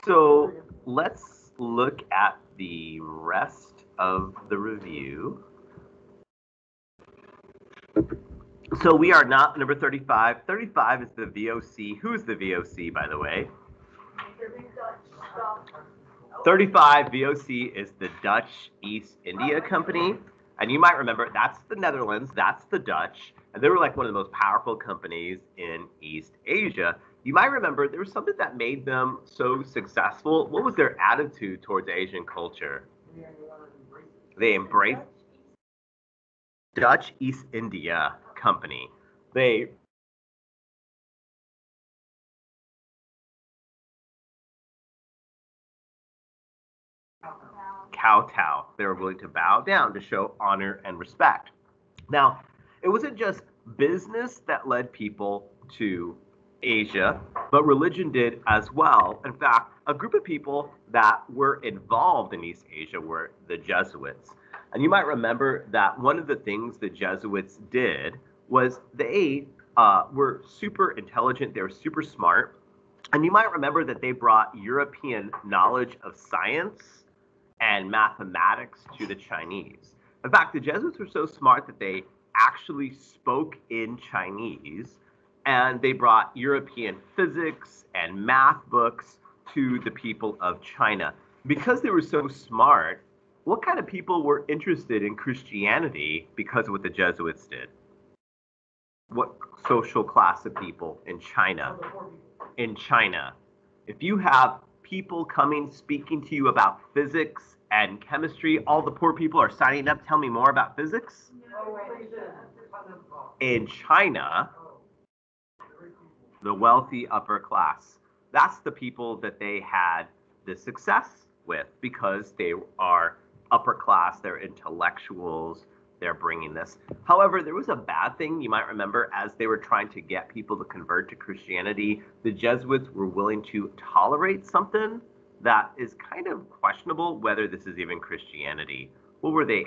So let's look at the rest of the review. So we are not number 35. 35 is the VOC. Who's the VOC, by the way? 35 VOC is the Dutch East India Company. And you might remember that's the Netherlands, that's the Dutch, and they were like one of the most powerful companies in East Asia. You might remember there was something that made them so successful. What was their attitude towards Asian culture? They embraced Dutch East India Company. They kowtow. They were willing to bow down to show honor and respect. Now, it wasn't just business that led people to Asia, but religion did as well. In fact, a group of people that were involved in East Asia were the Jesuits. And you might remember that one of the things the Jesuits did was they were super intelligent, they were super smart. And you might remember that they brought European knowledge of science and mathematics to the Chinese. In fact, the Jesuits were so smart that they actually spoke in Chinese, and they brought European physics and math books to the people of China. Because they were so smart, what kind of people were interested in Christianity because of what the Jesuits did? What social class of people in China? In China, if you have people coming speaking to you about physics and chemistry, all the poor people are signing up. Tell me more about physics. In China, the wealthy upper class, that's the people that they had the success with because they are upper class, they're intellectuals, they're bringing this. However, there was a bad thing you might remember as they were trying to get people to convert to Christianity. The Jesuits were willing to tolerate something that is kind of questionable whether this is even Christianity. What were they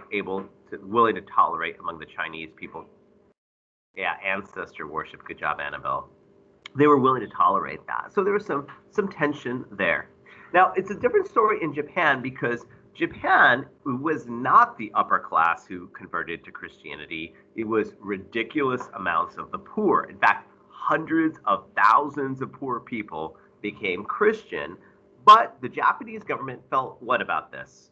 willing to tolerate among the Chinese people? Yeah, ancestor worship. Good job, Annabelle. They were willing to tolerate that. So there was some tension there. Now, it's a different story in Japan because Japan was not the upper class who converted to Christianity. It was ridiculous amounts of the poor. In fact, hundreds of thousands of poor people became Christian. But the Japanese government felt what about this?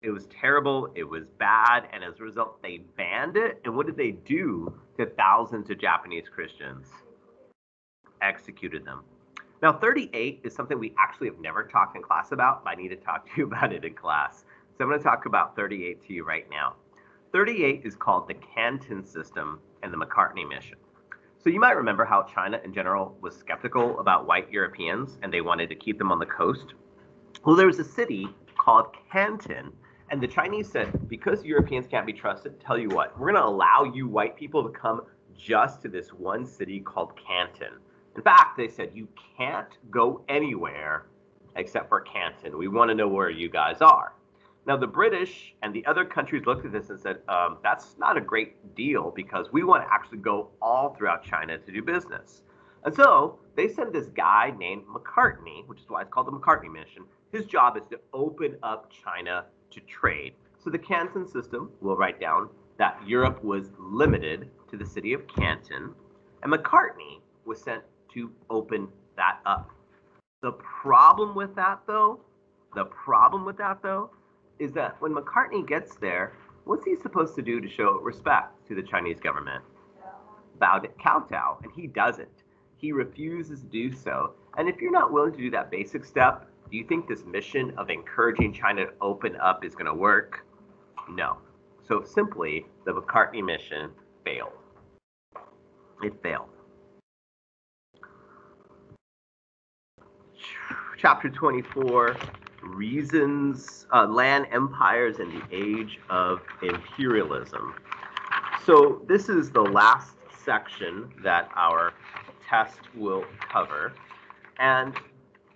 It was terrible, it was bad, and as a result, they banned it. And what did they do to thousands of Japanese Christians? Executed them. Now, 38 is something we actually have never talked in class about, but I need to talk to you about it in class. So I'm going to talk about 38 to you right now. 38 is called the Canton System and the Mccartney Mission. So you might remember how China in general was skeptical about white Europeans and they wanted to keep them on the coast. Well, there was a city called Canton, and the Chinese said, because Europeans can't be trusted, tell you what, we're going to allow you white people to come just to this one city called Canton. In fact, they said, you can't go anywhere except for Canton. We want to know where you guys are. Now, the British and the other countries looked at this and said, that's not a great deal because we want to actually go all throughout China to do business. And so they sent this guy named Mccartney, which is why it's called the Mccartney Mission. His job is to open up China to trade. So the Canton system will write down that Europe was limited to the city of Canton, and Mccartney was sent to open that up. The problem with that, though, is that when Mccartney gets there, what's he supposed to do to show respect to the Chinese government? Kowtow, and he doesn't. He refuses to do so. And if you're not willing to do that basic step, do you think this mission of encouraging China to open up is going to work? No. So simply, the Mccartney mission failed. It failed. Chapter 24, Reasons, Land Empires and the Age of Imperialism. So this is the last section that our test will cover. And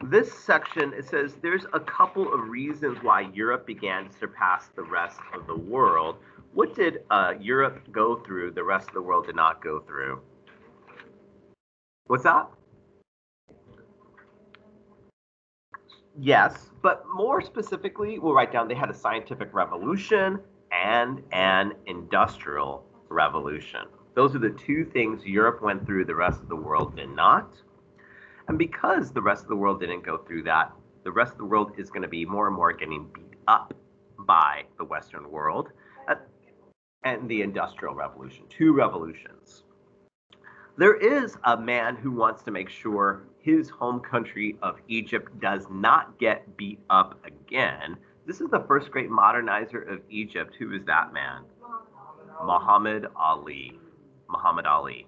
this section, it says there's a couple of reasons why Europe began to surpass the rest of the world. What did Europe go through the rest of the world did not go through? What's that? Yes, but more specifically, we'll write down they had a scientific revolution and an industrial revolution. Those are the two things Europe went through, the rest of the world did not. And because the rest of the world didn't go through that, the rest of the world is going to be more and more getting beat up by the Western world and the Industrial Revolution, two revolutions. There is a man who wants to make sure his home country of Egypt does not get beat up again. This is the first great modernizer of Egypt. Who is that man? Muhammad Ali. Muhammad Ali.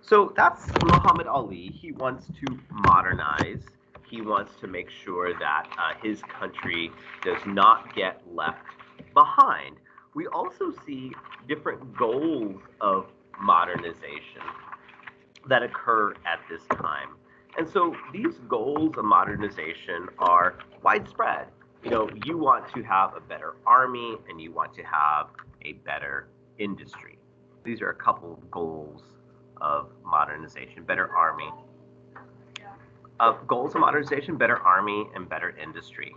So that's Muhammad Ali. He wants to modernize. He wants to make sure that his country does not get left behind. We also see different goals of modernization that occur at this time. And so these goals of modernization are widespread. You want to have a better army and you want to have a better industry. These are a couple of goals of modernization, better army. Goals of modernization, better army, and better industry.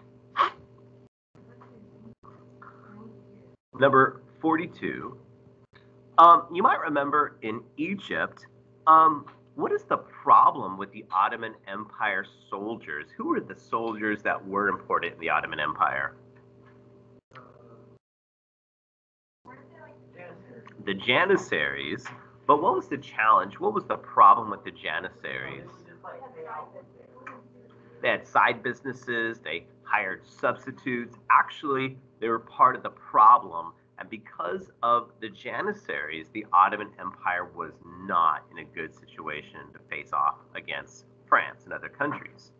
Number 42. You might remember in Egypt, what is the problem with the Ottoman Empire soldiers? Who were the soldiers that were important in the Ottoman Empire? The Janissaries. But what was the challenge? What was the problem with the Janissaries? They had side businesses. They hired substitutes. Actually, they were part of the problem. And because of the Janissaries, the Ottoman Empire was not in a good situation to face off against France and other countries.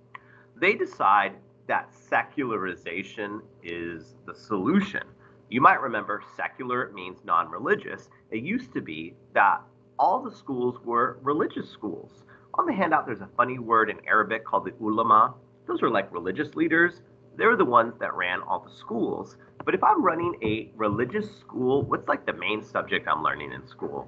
They decide that secularization is the solution. You might remember secular means non-religious. It used to be that all the schools were religious schools. On the handout, there's a funny word in Arabic called the ulama. Those are like religious leaders. They're the ones that ran all the schools. But if I'm running a religious school, what's like the main subject I'm learning in school?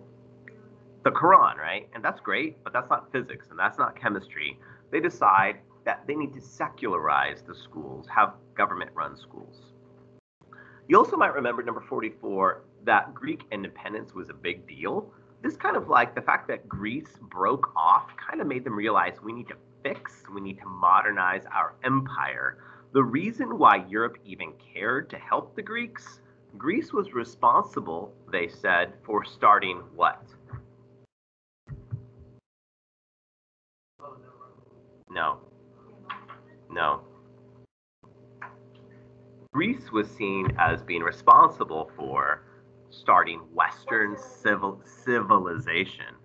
The Quran, right? And that's great, but that's not physics and that's not chemistry. They decide that they need to secularize the schools, have government-run schools. You also might remember, number 44, that Greek independence was a big deal. This kind of like the fact that Greece broke off kind of made them realize we need to modernize our empire. The reason why Europe even cared to help the Greeks, Greece was responsible, they said, for starting what? No. Greece was seen as being responsible for starting Western civilization.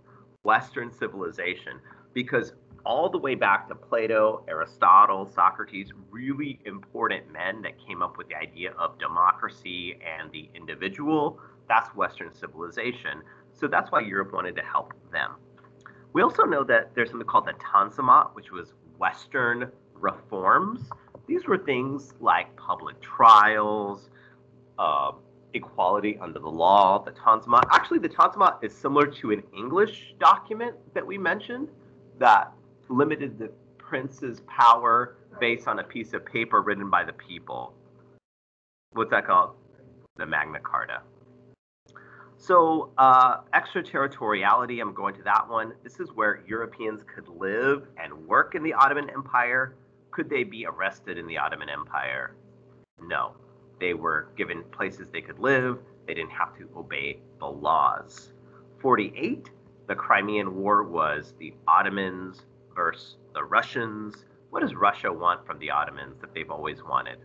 Western civilization, because all the way back to Plato, Aristotle, Socrates, really important men that came up with the idea of democracy and the individual, that's Western civilization. So that's why Europe wanted to help them. We also know that there's something called the Tanzimat, which was Western reforms. These were things like public trials, equality under the law, the Tanzimat. Actually, the Tanzimat is similar to an English document that we mentioned that limited the prince's power based on a piece of paper written by the people. What's that called? The Magna Carta. So extraterritoriality, I'm going to that one. This is where Europeans could live and work in the Ottoman Empire. Could they be arrested in the Ottoman Empire? No. They were given places they could live. They didn't have to obey the laws. 48, the Crimean War was the Ottomans versus the Russians. What does Russia want from the Ottomans that they've always wanted?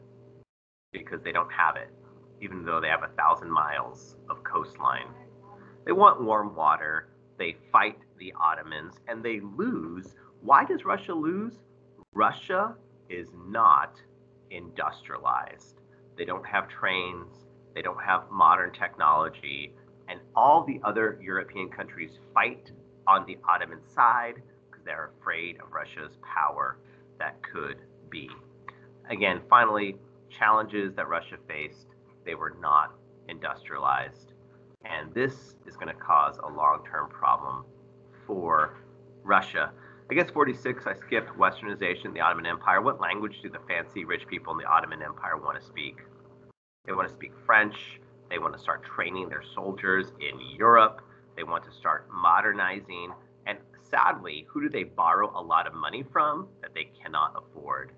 Because they don't have it, even though they have 1,000 miles of coastline. They want warm water. They fight the Ottomans and they lose. Why does Russia lose? Russia is not industrialized. They don't have trains. They don't have modern technology. And all the other European countries fight on the Ottoman side because they're afraid of Russia's power that could be. Again, finally, challenges that Russia faced, they were not industrialized. And this is going to cause a long-term problem for Russia. I guess 46, I skipped Westernization, the Ottoman Empire. What language do the fancy rich people in the Ottoman Empire want to speak? They want to speak French. They want to start training their soldiers in Europe. They want to start modernizing. And sadly, who do they borrow a lot of money from that they cannot afford?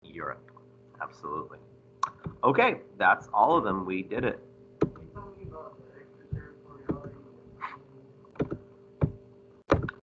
Europe. Absolutely. Okay, that's all of them. We did it.